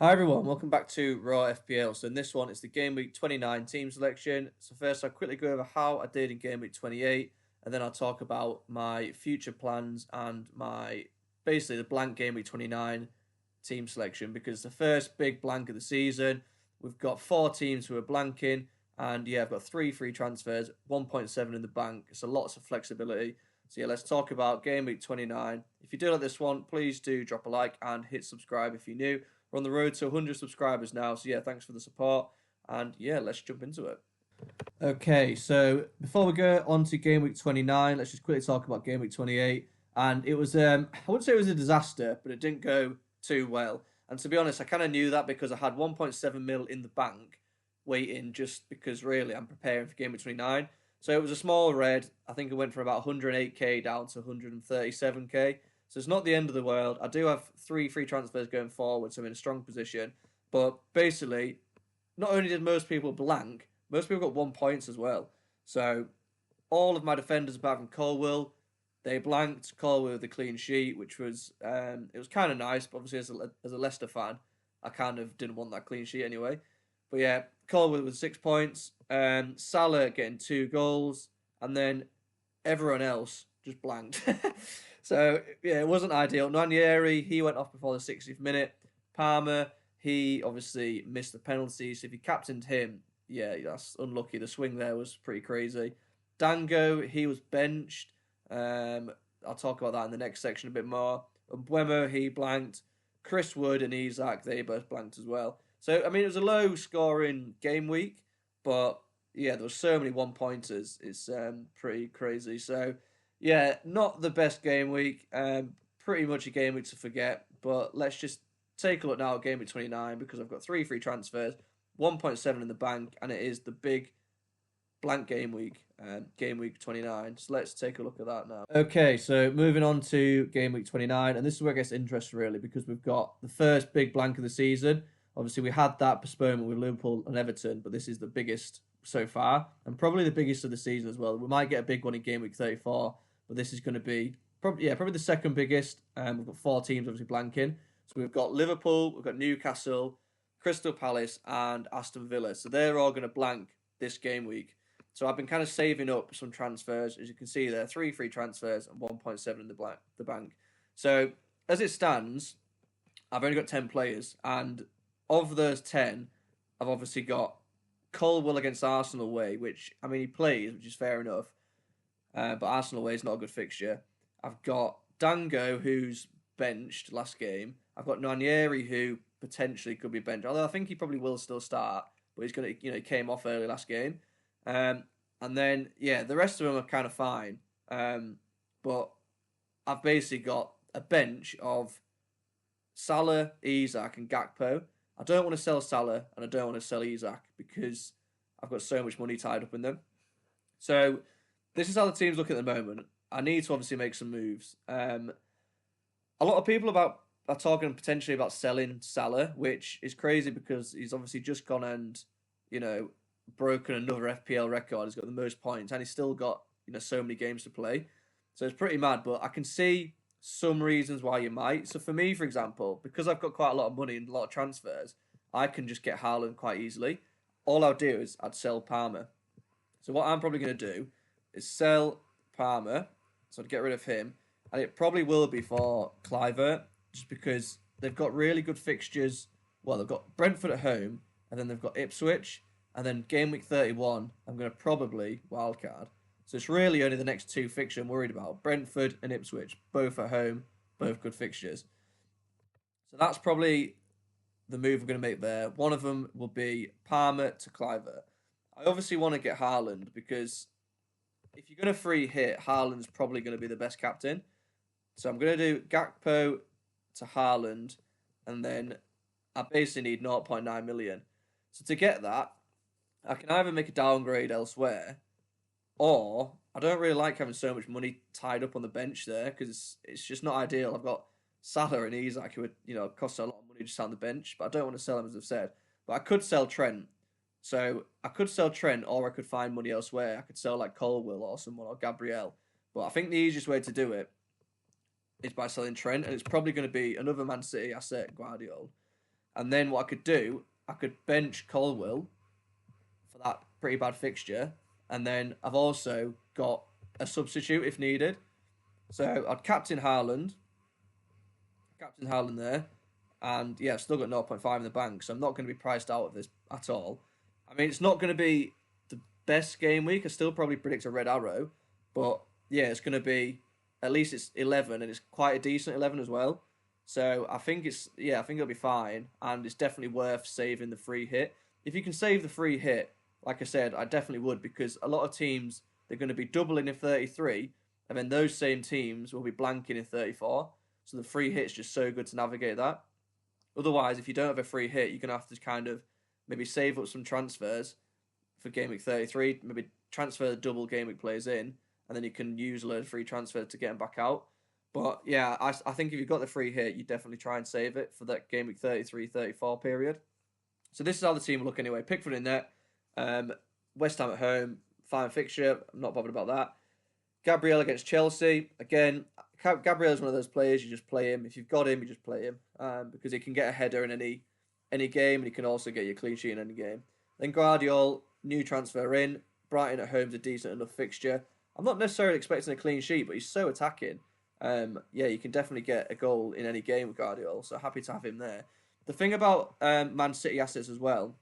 Hi everyone, welcome back to Raw FPL. So in this one, it's the Game Week 29 team selection. So first I'll quickly go over how I did in Game Week 28, and then I'll talk about my future plans and basically the blank Game Week 29 team selection, because the first big blank of the season, we've got 4 teams who are blanking, and yeah, I've got 3 free transfers, 1.7 in the bank, so lots of flexibility. So yeah, let's talk about Game Week 29. If you do like this one, please do drop a like and hit subscribe if you're new. We're on the road to 100 subscribers now, so yeah, thanks for the support. And yeah, let's jump into it. Okay, so before we go on to Game Week 29, let's just quickly talk about Game Week 28. And it was, I wouldn't say it was a disaster, but it didn't go too well. And to be honest, I kind of knew that because I had 1.7 mil in the bank waiting, just because really I'm preparing for Game Week 29. So it was a small red. I think it went from about 108k down to 137k. So it's not the end of the world. I do have 3 free transfers going forward, so I'm in a strong position. But basically, not only did most people blank, most people got 1 point as well. So all of my defenders, apart from Colwell, they blanked. Colwell with a clean sheet, which was it was kind of nice. But obviously, as a Leicester fan, I kind of didn't want that clean sheet anyway. But yeah, Colwell with 6 points. Salah getting 2 goals, and then everyone else just blanked. So, yeah, it wasn't ideal. Nwaneri, he went off before the 60th minute. Palmer, he obviously missed the penalty. So if you captained him, yeah, that's unlucky. The swing there was pretty crazy. Dango, he was benched. I'll talk about that in the next section a bit more. Mbeumo, he blanked. Chris Wood and Isak, they both blanked as well. So, I mean, it was a low-scoring game week. But, yeah, there were so many one-pointers. It's pretty crazy. So, yeah, not the best game week. Pretty much a game week to forget. But let's just take a look now at Game Week 29, because I've got 3 free transfers, 1.7 in the bank, and it is the big blank game week, Game Week 29. So let's take a look at that now. Okay, so moving on to Game Week 29, and this is where it gets interesting, really, because we've got the first big blank of the season. Obviously, we had that postponement with Liverpool and Everton, but this is the biggest so far, and probably the biggest of the season as well. We might get a big one in Game Week 34, but this is going to be probably the second biggest. We've got 4 teams obviously blanking. So we've got Liverpool, we've got Newcastle, Crystal Palace, and Aston Villa. So they're all going to blank this game week. So I've been kind of saving up some transfers. As you can see there, 3 free transfers and 1.7 in the bank. So as it stands, I've only got 10 players. And of those 10, I've obviously got Colwell against Arsenal away, which, I mean, he plays, which is fair enough. But Arsenal away is not a good fixture. I've got Dango, who's benched last game. I've got Nwaneri, who potentially could be benched, although I think he probably will still start. But he's gonna, he came off early last game. And then yeah, the rest of them are kind of fine. But I've basically got a bench of Salah, Isak, and Gakpo. I don't want to sell Salah and I don't want to sell Isak because I've got so much money tied up in them. So this is how the teams look at the moment. I need to obviously make some moves. A lot of people are talking potentially about selling Salah, which is crazy because he's obviously just gone and, broken another FPL record. He's got the most points and he's still got, so many games to play. So it's pretty mad, but I can see some reasons why you might. So for me, for example, because I've got quite a lot of money and a lot of transfers, I can just get Haaland quite easily. All I'll do is I'd sell Palmer. So what I'm probably going to do is sell Palmer. So I'd get rid of him. And it probably will be for Kluivert, just because they've got really good fixtures. Well, they've got Brentford at home, and then they've got Ipswich, and then Game Week 31, I'm going to probably wildcard. So it's really only the next 2 fixtures I'm worried about. Brentford and Ipswich, both at home, both good fixtures. So that's probably the move we're going to make there. One of them will be Palmer to Kluivert. I obviously want to get Haaland because if you're going to free hit, Haaland's probably going to be the best captain. So I'm going to do Gakpo to Haaland, and then I basically need 0.9 million. So to get that, I can either make a downgrade elsewhere, or I don't really like having so much money tied up on the bench there because it's just not ideal. I've got Salah and Isak who would, cost a lot of money just on the bench, but I don't want to sell them, as I've said. But I could sell Trent. So I could sell Trent, or I could find money elsewhere. I could sell like Colwell or someone, or Gabriel. But I think the easiest way to do it is by selling Trent, and it's probably going to be another Man City asset, Guardiola. And then what I could do, I could bench Colwill for that pretty bad fixture. And then I've also got a substitute if needed. So I'd captain Haaland there. And yeah, I've still got 0.5 in the bank, so I'm not going to be priced out of this at all. I mean, it's not going to be the best game week. I still probably predict a red arrow. But yeah, it's going to be, at least it's 11, and it's quite a decent 11 as well. So I think it'll be fine, and it's definitely worth saving the free hit. If you can save the free hit, like I said, I definitely would, because a lot of teams, they're going to be doubling in 33, and then those same teams will be blanking in 34. So the free hit's just so good to navigate that. Otherwise, if you don't have a free hit, you're going to have to kind of maybe save up some transfers for Game Week 33, maybe transfer the double Game Week players in, and then you can use a load of free transfers to get them back out. But yeah, I think if you've got the free hit, you definitely try and save it for that Game Week 33, 34 period. So this is how the team will look anyway. Pickford in net, West Ham at home, fine fixture, I'm not bothered about that. Gabriel against Chelsea, again, Gabriel is one of those players, you just play him. If you've got him, you just play him, because he can get a header in any game, and he can also get you a clean sheet in any game. Then Guardiola, new transfer in. Brighton at home is a decent enough fixture. I'm not necessarily expecting a clean sheet, but he's so attacking. Yeah, you can definitely get a goal in any game with Guardiola, so happy to have him there. The thing about Man City assets as well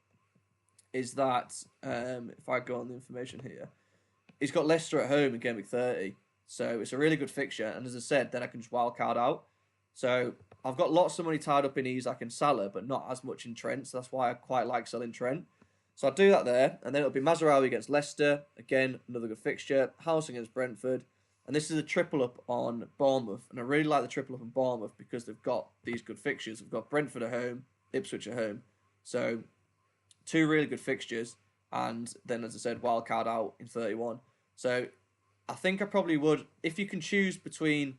is that, if I go on the information here, he's got Leicester at home in Game Week 30, so it's a really good fixture, and as I said, then I can just wildcard out. So I've got lots of money tied up in Isak and Salah, but not as much in Trent, so that's why I quite like selling Trent. So I'll do that there, and then it'll be Mazraoui against Leicester, again, another good fixture, House against Brentford, and this is a triple up on Bournemouth, and I really like the triple up on Bournemouth because they've got these good fixtures. They've got Brentford at home, Ipswich at home, so two really good fixtures, and then, as I said, wildcard out in 31. So I think I probably would, if you can choose between,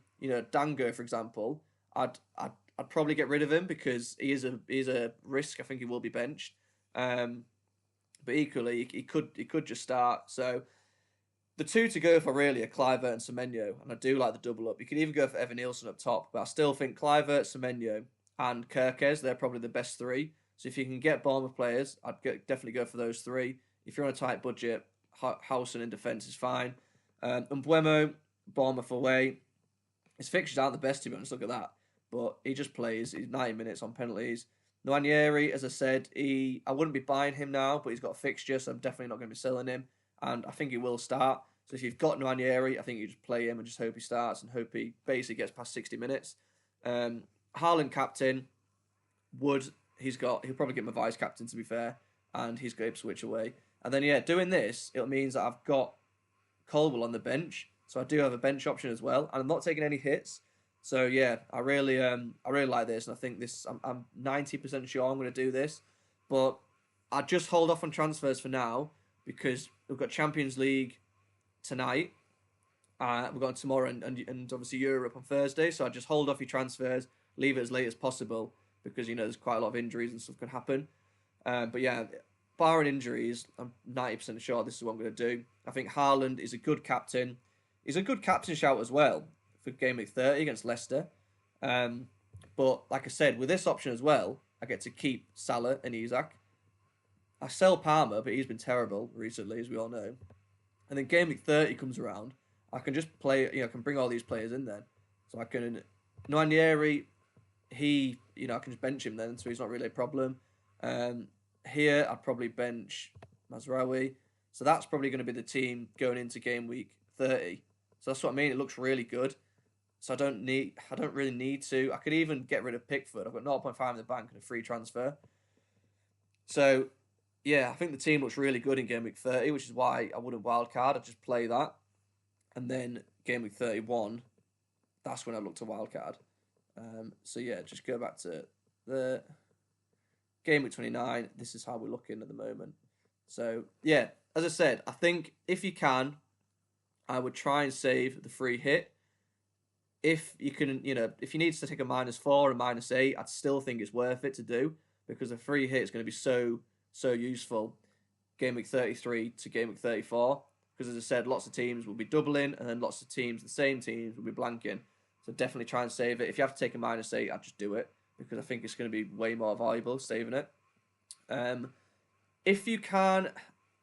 Dango, for example, I'd probably get rid of him because he is a risk. I think he will be benched. But equally, he could just start. So the two to go for really are Kluivert and Semenyo, and I do like the double up. You could even go for Evan Nielsen up top, but I still think Kluivert, Semenyo, and Kerkez, they're probably the best three. So if you can get Bournemouth players, definitely go for those three. If you're on a tight budget, Howson in defence is fine. Mbeumo, Bournemouth away. His fixtures aren't the best, to be honest, look at that. But he just plays. He's 90 minutes on penalties. Nwaneri, as I said, I wouldn't be buying him now, but he's got a fixture, so I'm definitely not going to be selling him. And I think he will start. So if you've got Nwaneri, I think you just play him and just hope he starts and hope he basically gets past 60 minutes. Haaland captain, he'll probably get my vice captain, to be fair, and he's got Ipswich away. And then, yeah, doing this, it means that I've got Colwill on the bench, so I do have a bench option as well, and I'm not taking any hits. So yeah, I really like this, and I think this. I'm 90% sure I'm going to do this, but I just hold off on transfers for now because we've got Champions League tonight. We've got tomorrow and obviously Europe on Thursday. So I just hold off your transfers, leave it as late as possible because there's quite a lot of injuries and stuff can happen. But yeah, barring injuries, I'm 90% sure this is what I'm going to do. I think Haaland is a good captain. He's a good captain shout as well for Game Week 30 against Leicester. But like I said, with this option as well, I get to keep Salah and Isak. I sell Palmer, but he's been terrible recently, as we all know. And then Game Week 30 comes around, I can just play, I can bring all these players in then. So I can, Nwaneri, I can just bench him then, so he's not really a problem. Here, I'd probably bench Mazraoui. So that's probably going to be the team going into Game Week 30. So that's what I mean. It looks really good. So I don't really need to. I could even get rid of Pickford. I've got 0.5 in the bank and a free transfer. So, yeah, I think the team looks really good in Game Week 30, which is why I wouldn't wildcard. I'd just play that. And then Game Week 31, that's when I look to wildcard. So, yeah, just go back to the Game Week 29. This is how we're looking at the moment. So, yeah, as I said, I think if you can, I would try and save the free hit. If you can, if you need to take a -4 or -8, I'd still think it's worth it to do because the free hit is going to be so useful Game Week 33 to Game Week 34 because, as I said, lots of teams will be doubling and then lots of teams, the same teams, will be blanking. So definitely try and save it. If you have to take a -8, I'd just do it. because I think it's going to be way more valuable saving it. If you can,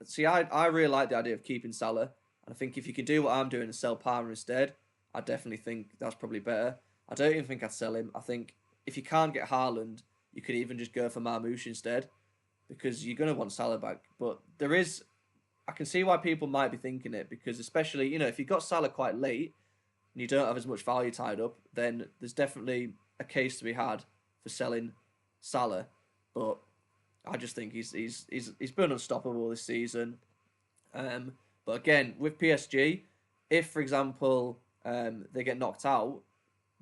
see, I really like the idea of keeping Salah. And I think if you can do what I'm doing and sell Palmer instead, I definitely think that's probably better. I don't even think I'd sell him. I think if you can't get Haaland, you could even just go for Marmoush instead, because you're going to want Salah back. But I can see why people might be thinking it, because especially, if you got Salah quite late and you don't have as much value tied up, then there's definitely a case to be had for selling Salah. But I just think he's been unstoppable this season. But again, with PSG, if, for example, they get knocked out,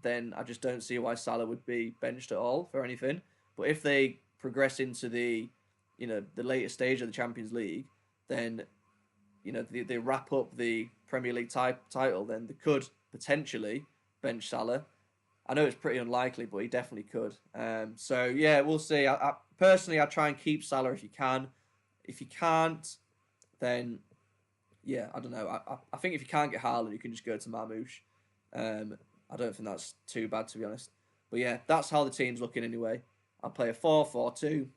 then I just don't see why Salah would be benched at all for anything. But if they progress into the later stage of the Champions League, then they wrap up the Premier League title, then they could potentially bench Salah. I know it's pretty unlikely, but he definitely could. So yeah, we'll see. I personally, I'd try and keep Salah if you can. If you can't, then yeah, I don't know. I think if you can't get Haaland, you can just go to Marmoush. I don't think that's too bad, to be honest. But yeah, that's how the team's looking anyway. I'll play a 4-4-2,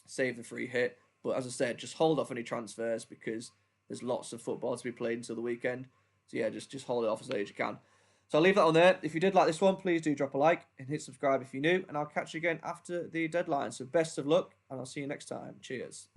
save the free hit. But as I said, just hold off any transfers because there's lots of football to be played until the weekend. So yeah, just hold it off as late as you can. So I'll leave that on there. If you did like this one, please do drop a like and hit subscribe if you're new. And I'll catch you again after the deadline. So best of luck, and I'll see you next time. Cheers.